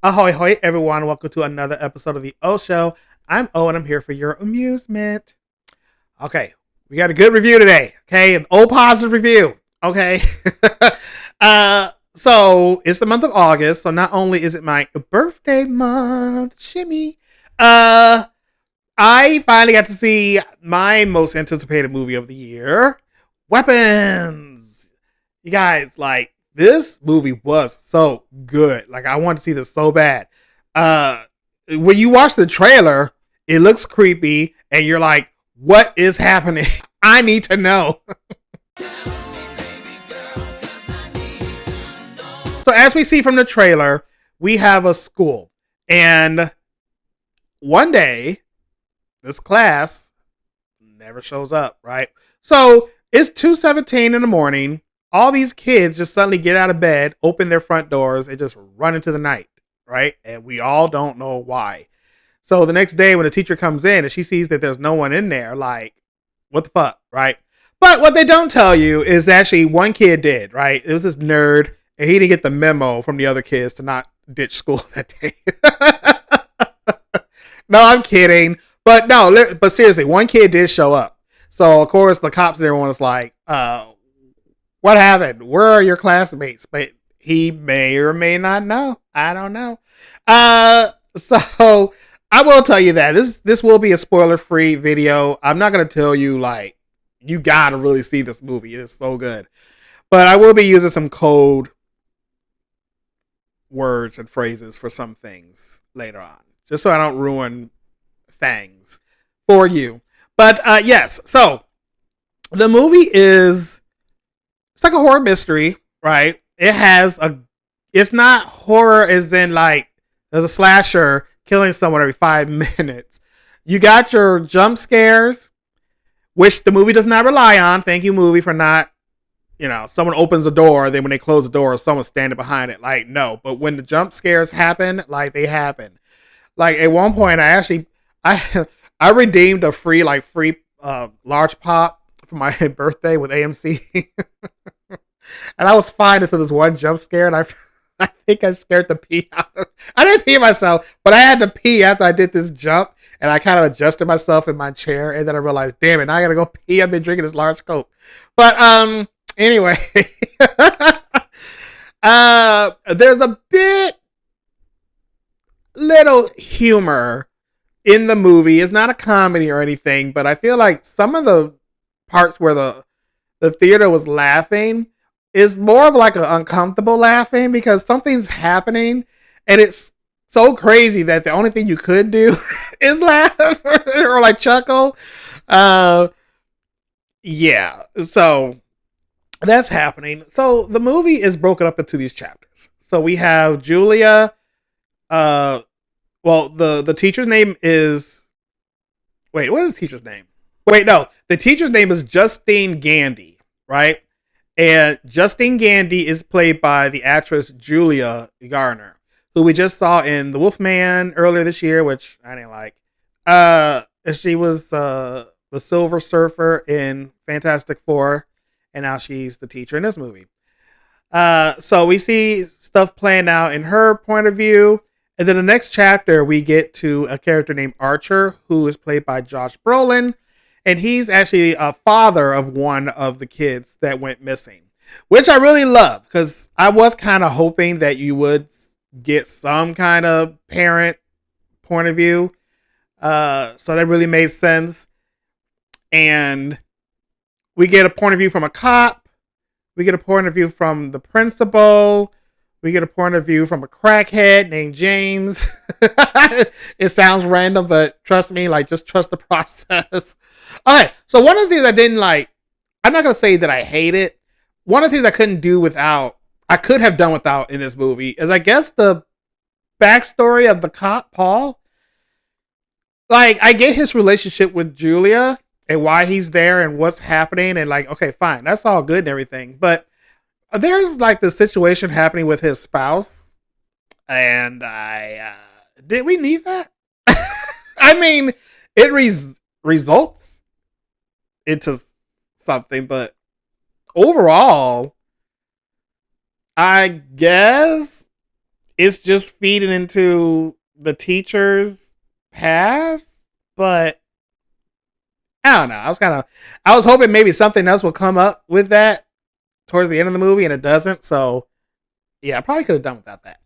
Ahoy, hoy, everyone. Welcome to another episode of the O Show. I'm O, and I'm here for your amusement. Okay, we got a good review today. Okay, an O positive review. Okay. So it's the month of August. So not only is it my birthday month, shimmy, uh, I finally got to see my most anticipated movie of the year, Weapons. You guys, like, this movie was so good. Like, I want to see this so bad. Uh when you watch the trailer, it looks creepy and you're like, what is happening? I need to know. So as we see from the trailer, we have a school, and one day this class never shows up, right? So it's 2:17 in the morning. All these kids just suddenly get out of bed, open their front doors, and just run into the night, right? And we all don't know why. So the next day when the teacher comes in and she sees that there's no one in there, like, what the fuck, right? But what they don't tell you is actually one kid did, right? It was this nerd, and he didn't get the memo from the other kids to not ditch school that day. No, I'm kidding. But no, but seriously, one kid did show up. So of course the cops and everyone was like, what happened? Where are your classmates? But he may or may not know. I don't know. So I will tell you that this will be a spoiler free video. I'm not gonna tell you, like, you gotta really see this movie. It's so good. But I will be using some code words and phrases for some things later on, just so I don't ruin things for you. But yes, so the movie is, it's like a horror mystery, right? It's not horror as in like there's a slasher killing someone every 5 minutes. You got your jump scares, which the movie does not rely on. Thank you, movie, for not, someone opens a door, then when they close the door, someone's standing behind it. Like, no. But when the jump scares happen, like, they happen. Like, at one point, I I redeemed a free large pop for my birthday with AMC. And I was fine until this one jump scare, and I think I scared the pee out of. I didn't pee myself, but I had to pee after I did this jump, and I kind of adjusted myself in my chair, and then I realized, damn it, now I gotta go pee. I've been drinking this large Coke. But anyway, there's a bit little humor in the movie. It's not a comedy or anything, but I feel like some of the parts where the theater was laughing is more of like an uncomfortable laughing because something's happening and it's so crazy that the only thing you could do is laugh or like chuckle. Uh, yeah, so that's happening. So the movie is broken up into these chapters. So we have Julia. Uh, well, the teacher's name is. Wait, what is the teacher's name? Wait, no, the teacher's name is Justine Gandy, right? And Justine Gandy is played by the actress Julia Garner, who we just saw in The Wolfman earlier this year, which I didn't like. She was the Silver Surfer in Fantastic Four, and now she's the teacher in this movie. So we see stuff playing out in her point of view. And then the next chapter, we get to a character named Archer, who is played by Josh Brolin. And he's actually a father of one of the kids that went missing, which I really love because I was kind of hoping that you would get some kind of parent point of view. So that really made sense. And we get a point of view from a cop. We get a point of view from the principal. We get a point of view from a crackhead named James. It sounds random, but trust me, like, just trust the process. Okay, so one of the things I didn't like, I'm not going to say that I hate it. One of the things I could have done without in this movie is, I guess, the backstory of the cop, Paul. Like, I get his relationship with Julia and why he's there and what's happening. And, like, okay, fine, that's all good and everything. But there's like the situation happening with his spouse, and did we need that? I mean, it results into something, but overall, I guess it's just feeding into the teacher's past. But I don't know. I was hoping maybe something else would come up with that towards the end of the movie, and it doesn't. So yeah, I probably could have done without that.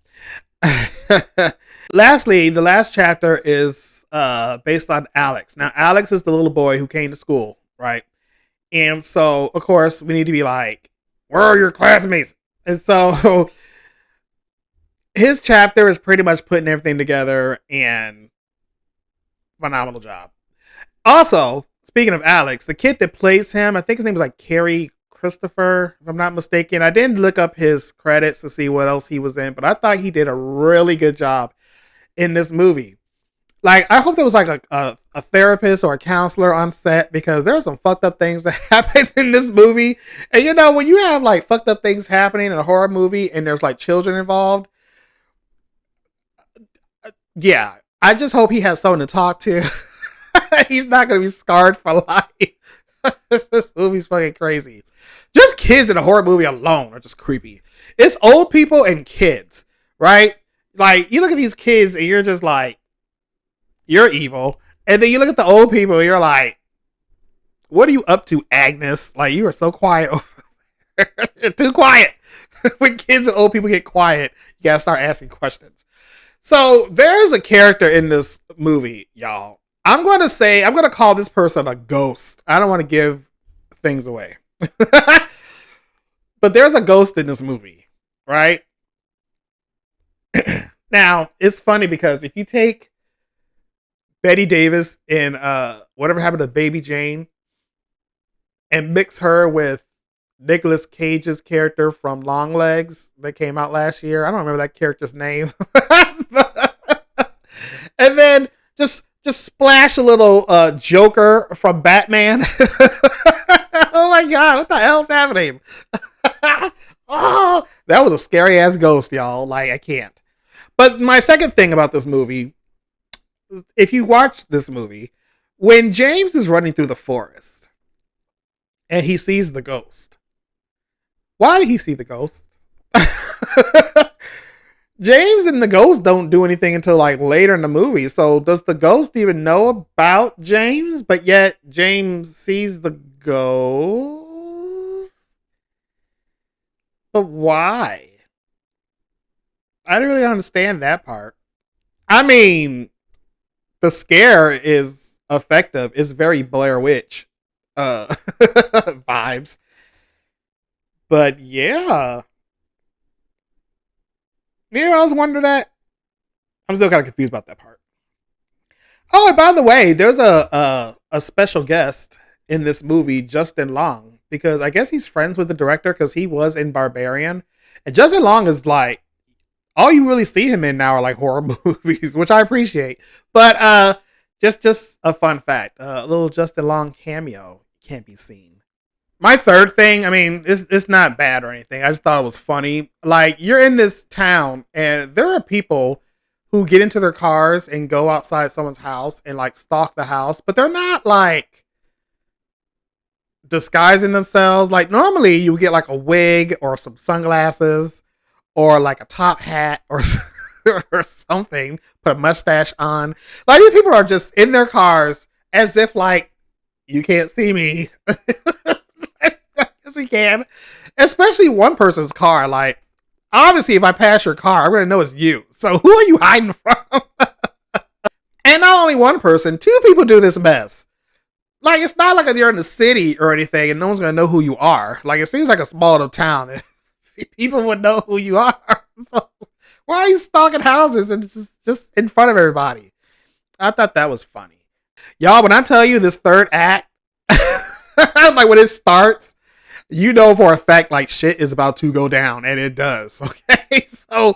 Lastly, the last chapter is based on Alex. Now, Alex is the little boy who came to school, right? And so, of course, we need to be like, where are your classmates? And so his chapter is pretty much putting everything together, and phenomenal job. Also, speaking of Alex, the kid that plays him, I think his name is like Carrie Christopher, if I'm not mistaken. I didn't look up his credits to see what else he was in, but I thought he did a really good job in this movie. Like, I hope there was like a therapist or a counselor on set, because there are some fucked up things that happen in this movie. And you know, when you have like fucked up things happening in a horror movie and there's like children involved, yeah, I just hope he has someone to talk to. He's not going to be scarred for life. This movie's fucking crazy. Just kids in a horror movie alone are just creepy. It's old people and kids, right? Like, you look at these kids and you're just like, you're evil. And then you look at the old people and you're like, what are you up to, Agnes? Like, you are so quiet over there. You're too quiet. When kids and old people get quiet, you gotta start asking questions. So there's a character in this movie, y'all. I'm going to call this person a ghost. I don't want to give things away. But there's a ghost in this movie, right? Now, it's funny because if you take Betty Davis in Whatever Happened to Baby Jane and mix her with Nicolas Cage's character from Longlegs that came out last year. I don't remember that character's name. And then just splash a little Joker from Batman. Oh my god, what the hell's happening? Oh, that was a scary ass ghost, y'all. Like, I can't. But my second thing about this movie, if you watch this movie, when James is running through the forest and he sees the ghost, why did he see the ghost? James and the ghost don't do anything until like later in the movie. So does the ghost even know about James? But yet James sees the ghost? But why? I don't really understand that part. I mean, the scare is effective. It's very Blair Witch vibes. But yeah. You know, I was wondering that. I'm still kind of confused about that part. Oh, and by the way, there's a special guest in this movie, Justin Long, because I guess he's friends with the director because he was in Barbarian. And Justin Long is like, all you really see him in now are like horror movies, which I appreciate. But just a fun fact, a little Justin Long cameo can't be seen. My third thing, I mean, it's not bad or anything. I just thought it was funny. Like, you're in this town and there are people who get into their cars and go outside someone's house and like stalk the house, but they're not like disguising themselves. Like, normally you would get like a wig or some sunglasses or like a top hat or or something, put a mustache on. Like, these people are just in their cars as if like, you can't see me. Yes, we can. Especially one person's car. Like, obviously, if I pass your car, I'm going to know it's you. So who are you hiding from? And not only one person, two people do this mess. Like, it's not like you're in the city or anything and no one's going to know who you are. Like, it seems like a small enough town that people would know who you are. So why are you stalking houses and just in front of everybody? I thought that was funny. Y'all, when I tell you this third act, like when it starts, you know for a fact like shit is about to go down, and it does. Okay, so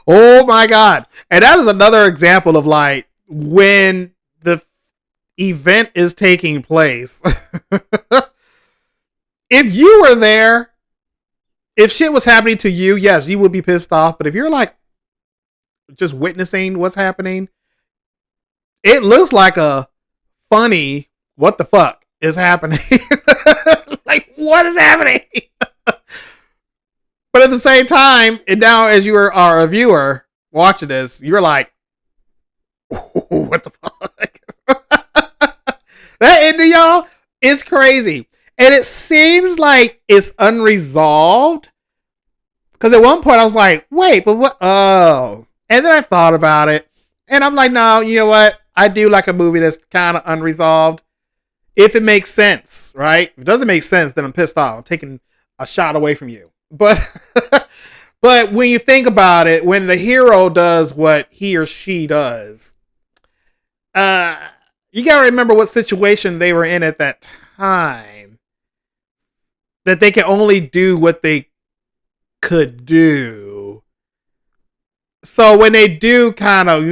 oh my god, and that is another example of like when the event is taking place. If you were there, if shit was happening to you, yes, you would be pissed off. But if you're like just witnessing what's happening, it looks like a funny what the fuck is happening. Like, what is happening? But at the same time, and now as you are a viewer, watching this, you're like, what the fuck? That ending, y'all, is crazy. And it seems like it's unresolved. Because at one point I was like, wait, but what? Oh. And then I thought about it. And I'm like, no, you know what? I do like a movie that's kind of unresolved. If it makes sense, right? If it doesn't make sense, then I'm pissed off. I'm taking a shot away from you. But but when you think about it, when the hero does what he or she does, uh, you gotta remember what situation they were in at that time. That they can only do what they could do. So when they do kind of,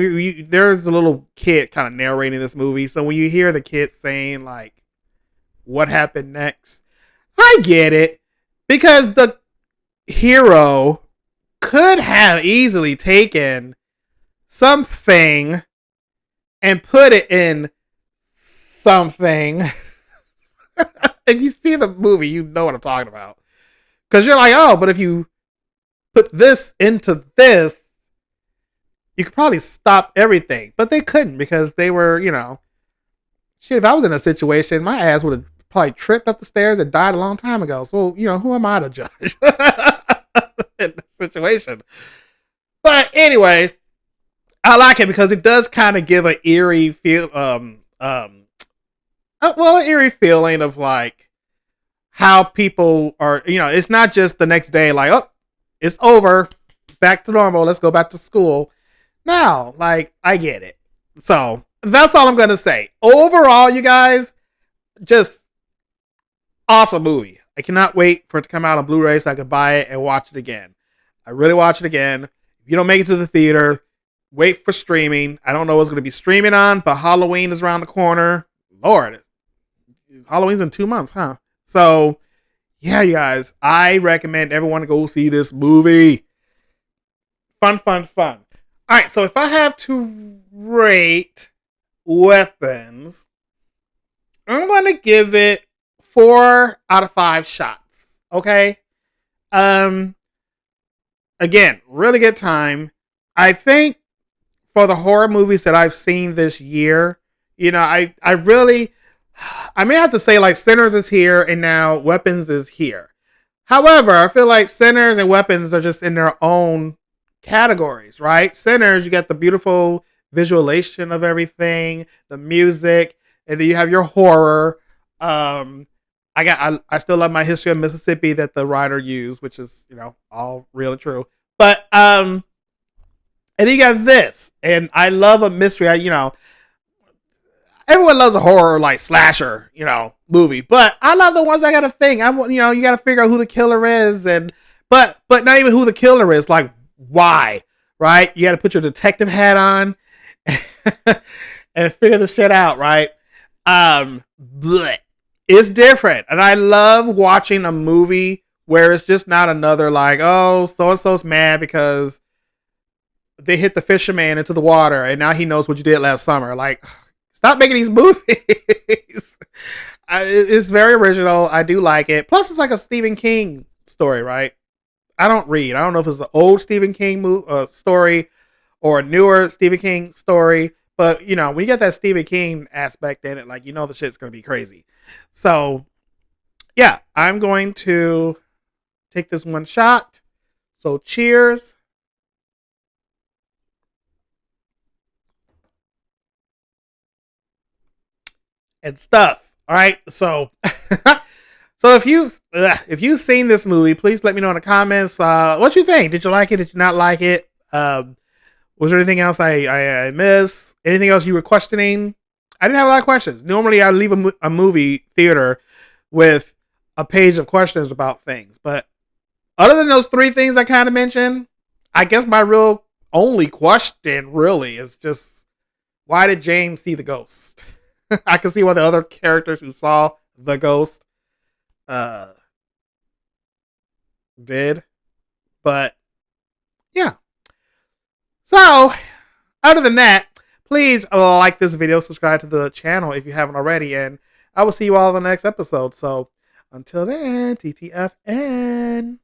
there's a little kid kind of narrating this movie. So when you hear the kid saying like, what happened next? I get it. Because the hero could have easily taken something and put it in something. If you see the movie, you know what I'm talking about. Because you're like, oh, but if you put this into this, you could probably stop everything. But they couldn't because they were, shit, if I was in a situation, my ass would have probably tripped up the stairs and died a long time ago. So, who am I to judge in the situation? But anyway, I like it because it does kind of give an eerie feel, an eerie feeling of like how people are, it's not just the next day, like, oh, it's over, back to normal, let's go back to school. No, like, I get it. So, that's all I'm going to say. Overall, you guys, just awesome movie. I cannot wait for it to come out on Blu-ray so I can buy it and watch it again. I really watch it again. If you don't make it to the theater, wait for streaming. I don't know what's going to be streaming on, but Halloween is around the corner. Lord, Halloween's in 2 months, huh? So, yeah, you guys, I recommend everyone to go see this movie. Fun, fun, fun. All right, so if I have to rate Weapons, I'm going to give it 4 out of 5 shots. Okay? Again, really good time. I think for the horror movies that I've seen this year, I may have to say like Sinners is here and now Weapons is here. However, I feel like Sinners and Weapons are just in their own categories, right? Sinners, you got the beautiful visualization of everything, the music, and then you have your horror. I still love My History of Mississippi that the writer used, which is, all real and true. But and you got this, and I love a mystery. Everyone loves a horror like slasher, movie, but I love the ones that got a thing. You got to figure out who the killer is, and but not even who the killer is, like why, right? You got to put your detective hat on and figure the shit out, right? But it's different, and I love watching a movie where it's just not another like, oh, so and so's mad because they hit the fisherman into the water, and now he knows what you did last summer. Like, stop making these movies. It's very original. I do like it. Plus, it's like a Stephen King story, right? I don't read. I don't know if it's the old Stephen King story or a newer Stephen King story. But, when you get that Stephen King aspect in it, like, the shit's going to be crazy. So, yeah, I'm going to take this one shot. So, cheers. And stuff. All right. So, so if you've seen this movie, please let me know in the comments. What you think? Did you like it? Did you not like it? Was there anything else I missed? Anything else you were questioning? I didn't have a lot of questions. Normally, I leave a movie theater with a page of questions about things, but other than those 3 things I kind of mentioned, I guess my real only question really is just why did James see the ghost? I can see why the other characters who saw the ghost did. But yeah. So, other than that, please like this video, subscribe to the channel if you haven't already, and I will see you all in the next episode. So, until then, TTFN.